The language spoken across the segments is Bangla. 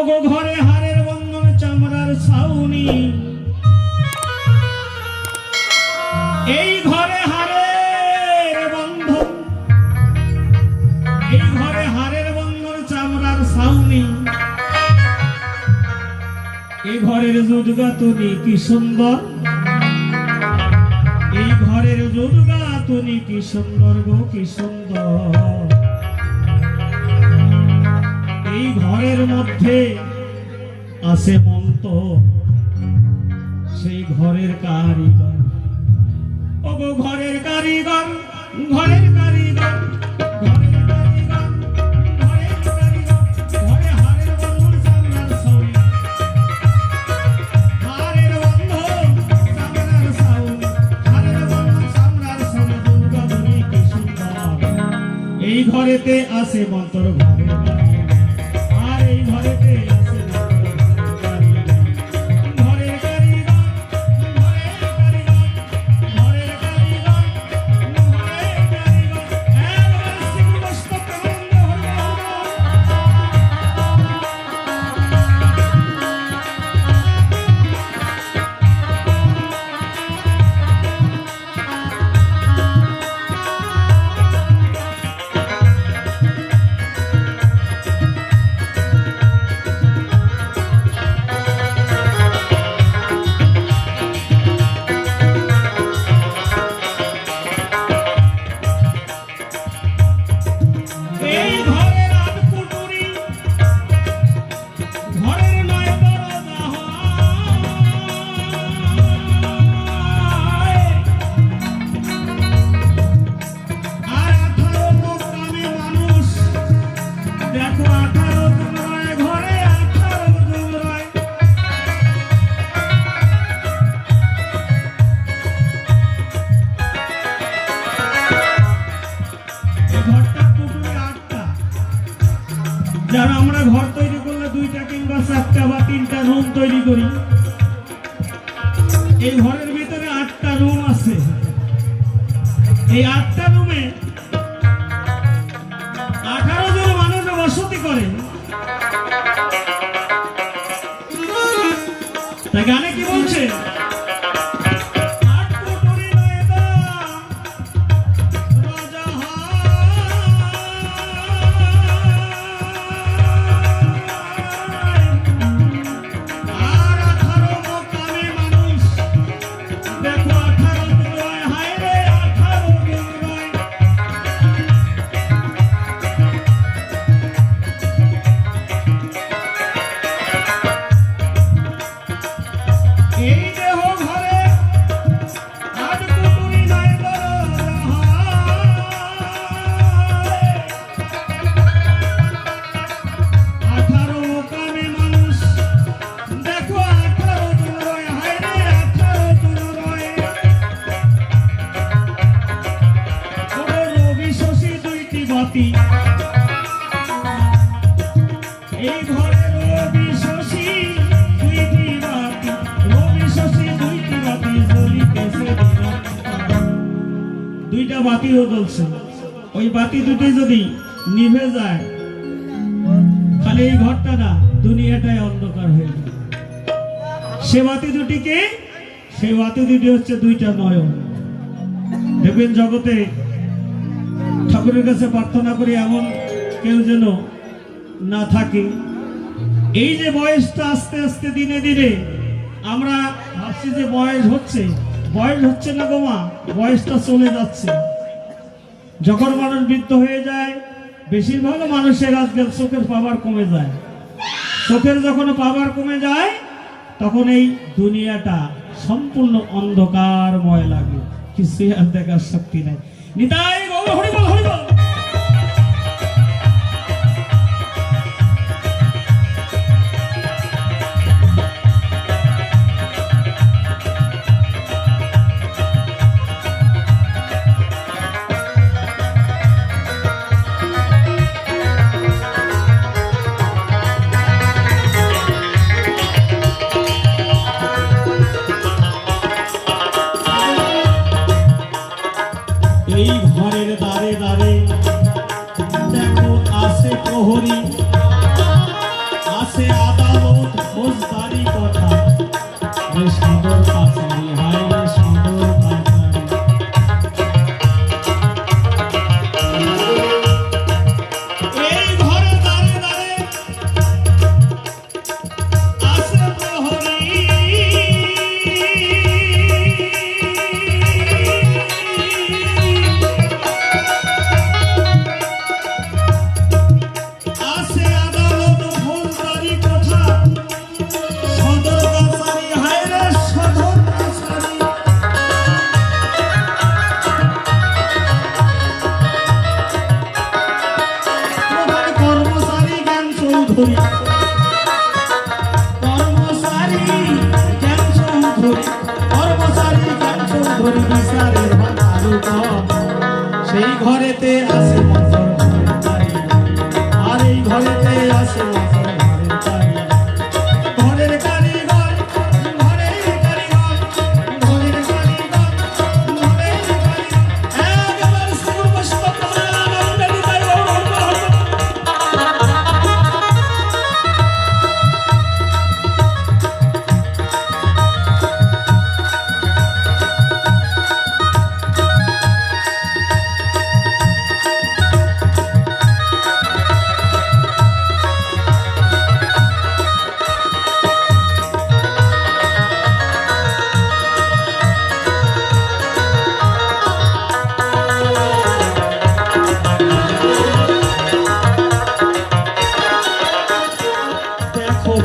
ওগো ঘরে হারের বন্ধন চামড়ার ছাউনি, এই ঘরে হারের বন্ধন, এই ঘরে হারের বন্ধন চামড়ার ছাউনি, এই ঘরের জুদগাতুনি কি সুন্দর, এই ঘরের জুদগাতুনি কি সুন্দর গো কি সুন্দর। এই ঘরের মধ্যে আছে মন্ত, সেই ঘরের কারিগর, ওগো ঘরের কারিগর, ঘরের কারিগর, ঘরের কারিগর, ঘরের কারিগর, ঘরে হারের বন্ধন চামড়ার ছাউনি, হারের বন্ধন চামড়ার ছাউনি, হারের বন্ধন চামড়ার ছাউনি, দুর্গাধুনি কি সুন্দর। এই ঘরেতে আছে মন্তর ঘরের কারিগর, আর এই ঘরেতে আছে মন্তর ঘরের কারিগর, ঘরের কারিগর, ঘরের কারিগর, ঘরের কারিগর, একবার শ্রীমস্ত প্রেমানন্দ হরি হরি। এই ঘরের আটকুটুরি, ঘরের নয় দরজা হয়, আর 18 কামে মানুষ, দেখো 18 জন রয় ঘরে, 18 জন রয়। এই ঘরটা কুটুরি 8টা, যারা আমরা ঘর তৈরি করলে 2টা কিংবা 4টা বা 3টা রুম তৈরি করি, এই ঘরের ভিতরে 8টা রুম আছে। এই 8টা রুমে 18 জন মানুষ বসতি করে। তাই গানে কি বলছে, আটকুটুরি নয় রাজা আর 18 কামে মানুষ, দেখো 18 জন রয়, হায় রে 18 জন রয়। এই দেহ ঘরে আটকুটুরি নয় দরজা হয়, 18 কামে মানুষ, দেখো 18 জন রয়, হায় রে 18 জন রয়। ওগো রবি শশী 2টি বাতি, এই ঘরে রবি শশী 2টি বাতি, রবি শশী 2টি বাতি জ্বলিতেছে দিনরাত। 2টা বাতিও জ্বলছে, ওই বাতি দুটি যদি নিভে যায়, তাহলে এই ঘরটা না, দুনিয়াটাই অন্ধকার হয়ে যাবে। সে বাতি দুটিকে, সেই বাতি দুটি হচ্ছে 2টা নয়ন। দেখবেন জগতে ঠাকুরের কাছে প্রার্থনা করি এমন কেউ যেন না থাকে। এই যে বয়সটা আস্তে আস্তে দিনে দিনে আমরা ভাবছি যে বয়স হচ্ছে, বয়স হচ্ছে না গো মা, বয়সটা চলে যাচ্ছে। যখন মানুষ বৃদ্ধ হয়ে যায়, বেশিরভাগ মানুষের আজকাল চোখের পাওয়ার কমে যায়। চোখের যখন পাওয়ার কমে যায়, তখন এই দুনিয়াটা সম্পূর্ণ অন্ধকারময় লাগে, কিছুই আর দেখার শক্তি নাই। নিতাই গৌর হরি বল, হরি বল। প্রহরী আসে আদা চৌধুরী কর্মচারী জ্ঞান চৌধুরী কর্মচারী জ্ঞান চৌধুরী বিচারের সেই ঘরেতে আছে মজর ঘরের বাড়ি আর এই ঘরেতে আছে মজর ঘরের বাড়ি ঘরের কারিগর ঘরের কারিগর ঘরের কারিগর ঘরের কারিগর একবার সুর বসত আনন্দে বিদায়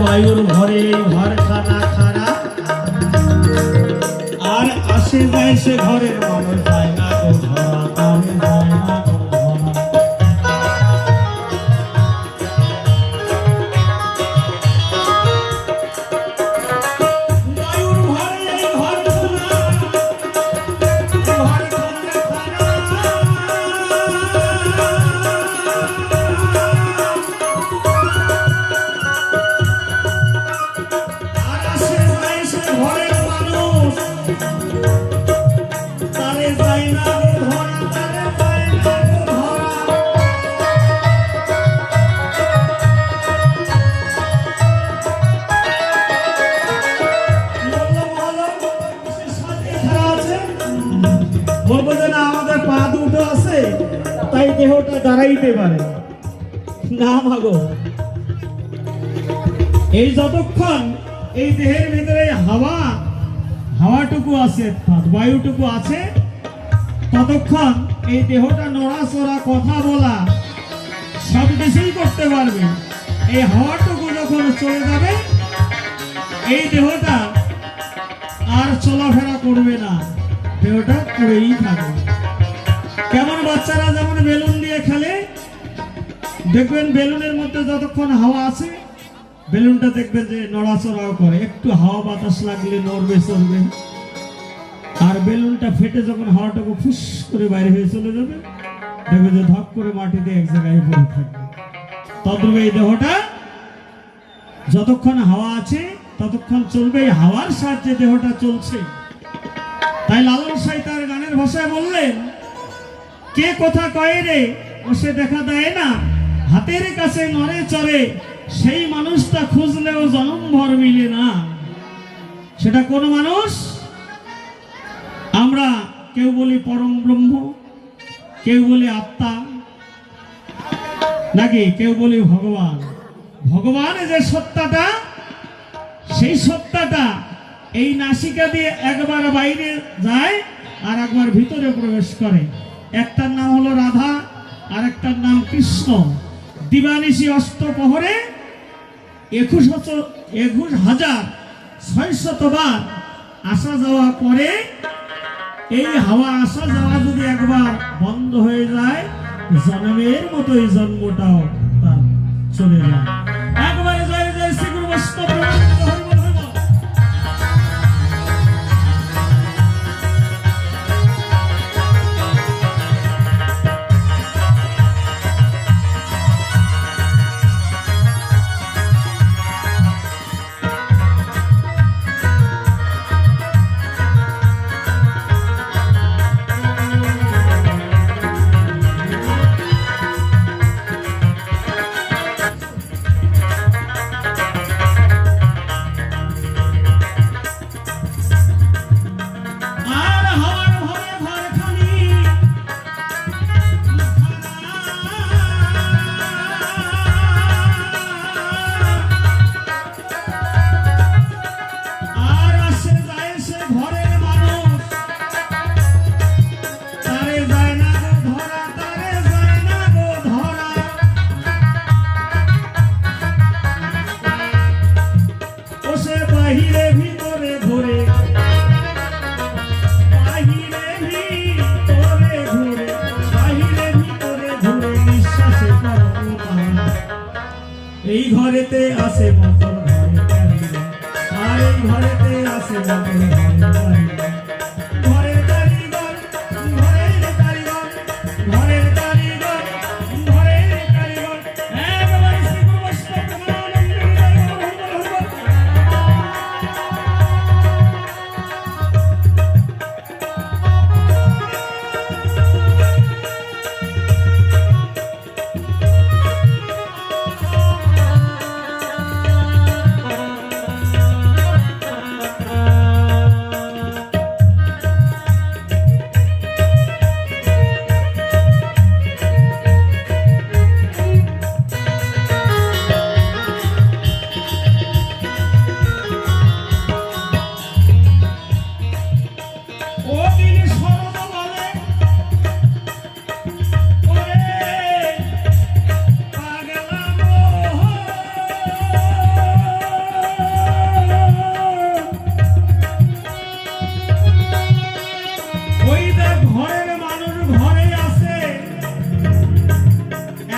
বায়ুর ঘরে ঘর খানা খানা আর আসে যায় সে ঘরের মানুষ যায় না গো ধরা তারে যায় না গো ধরা বায়ুর ঘরে ঘর খানা ঘর খানা খানা তারে যায় না ধরা তারে যায় না ধরা বলবো যে না আমাদের পা দুটো আছে তাই দেহটা দাঁড়াইতে পারে না মাগো এই যতক্ষণ এই দেহের ভিতরে হাওয়াটুকু আছে বায়ুটুকু আছে ততক্ষণ এই দেহটা নড়াচড়া কথা বলা সব কিছুই করতে পারবে এই হাওয়াটুকু যখন চলে যাবে এই দেহটা আর চলাফেরা করবে না দেহটা পড়েই থাকবে কেমন বাচ্চারা যেমন বেলুন দিয়ে খেলে দেখবেন বেলুনের মধ্যে যতক্ষণ হাওয়া আছে বেলুনটা দেখবেন যে নড়াচড়াও করে একটু হাওয়া বাতাস লাগলে নড়বে চলবে আর বেলুনটা ফেটে যখন হাওয়াটাকে ফুস করে বাইরে হয়ে চলে যাবে দেখবে যে ধপ করে মাটিতে এক জায়গায় পড়ে থাকবে তদ্রূপ এই দেহটা যতক্ষণ হাওয়া আছে ততক্ষণ চলবে এই হাওয়ার সাহায্যে দেহটা চলছে তাই লালন সাঁই তার গানের ভাষায় বললেন কে কথা কয় রে ও সে দেখা দেয় না হাতের কাছে নড়ে চড়ে সেই মানুষটা খুঁজলেও জনমভর মিলে না সেটা কোন মানুষ আমরা কেউ বলি পরম ব্রহ্ম কেউ বলি আত্মা নাকি কেউ বলি ভগবান ভগবানের যে সত্তাটা সেই সত্তাটা এই নাসিকা দিয়ে একবার বাইরে যায় আর একবার ভিতরে প্রবেশ করে একটার নাম হলো রাধা আর একটার নাম কৃষ্ণ দিবানিশি অষ্টপ্রহরে 21,600 বার আসা যাওয়া করে এই হাওয়া আসা যাওয়া যদি একবার বন্ধ হয়ে যায় জন্মের মতো এই জন্মটাও তার চলে যায় একবারে জয় জয় শ্রী গুরু বৈষ্ণব এই ঘরেতে আসে মন্তর ঘরের কারিগর, আর এই ঘরেতে আসে মন্তর ঘরের কারিগর, ঘরের কারিগর, ঘরের কারিগর, ঘরের কারিগর, একেবারে শ্রী গুরু বৈষ্ণব ও দিন শরৎ বলে ওরে পাগলা মোহন, ওই দেখ ঘরের মানুষ ঘরে আছে,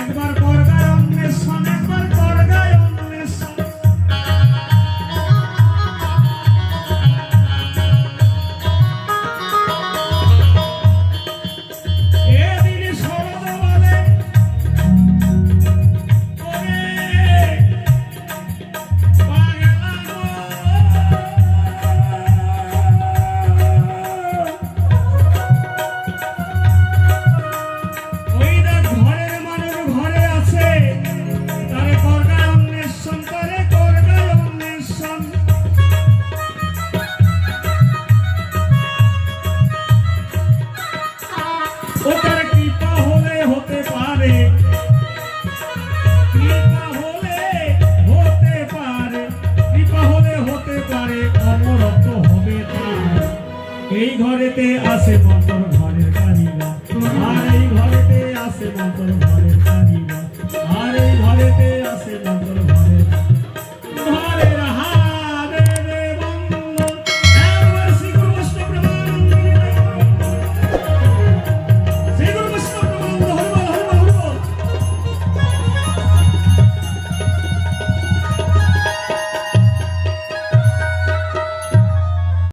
একবার করগায় অন্বেষণ, একবার করগায় অন্বেষণ। এদিন শরৎ বলে ওরে পাগলা মোহন, ওই দেখ ঘরের মানুষ ঘরে আছে, তারে করগায় অন্বেষণ, তারে করগায় অন্বেষণ। ও তার কৃপা হলে হতে পারে, কৃপা হলে হতে পারে, কৃপা হলে হতে পারে, অমরত্ব হবে তার। এই ঘরেতে আসে মন্তর ঘরের কারিগর, আর এই ঘরেতে আসে মন্তর ঘরের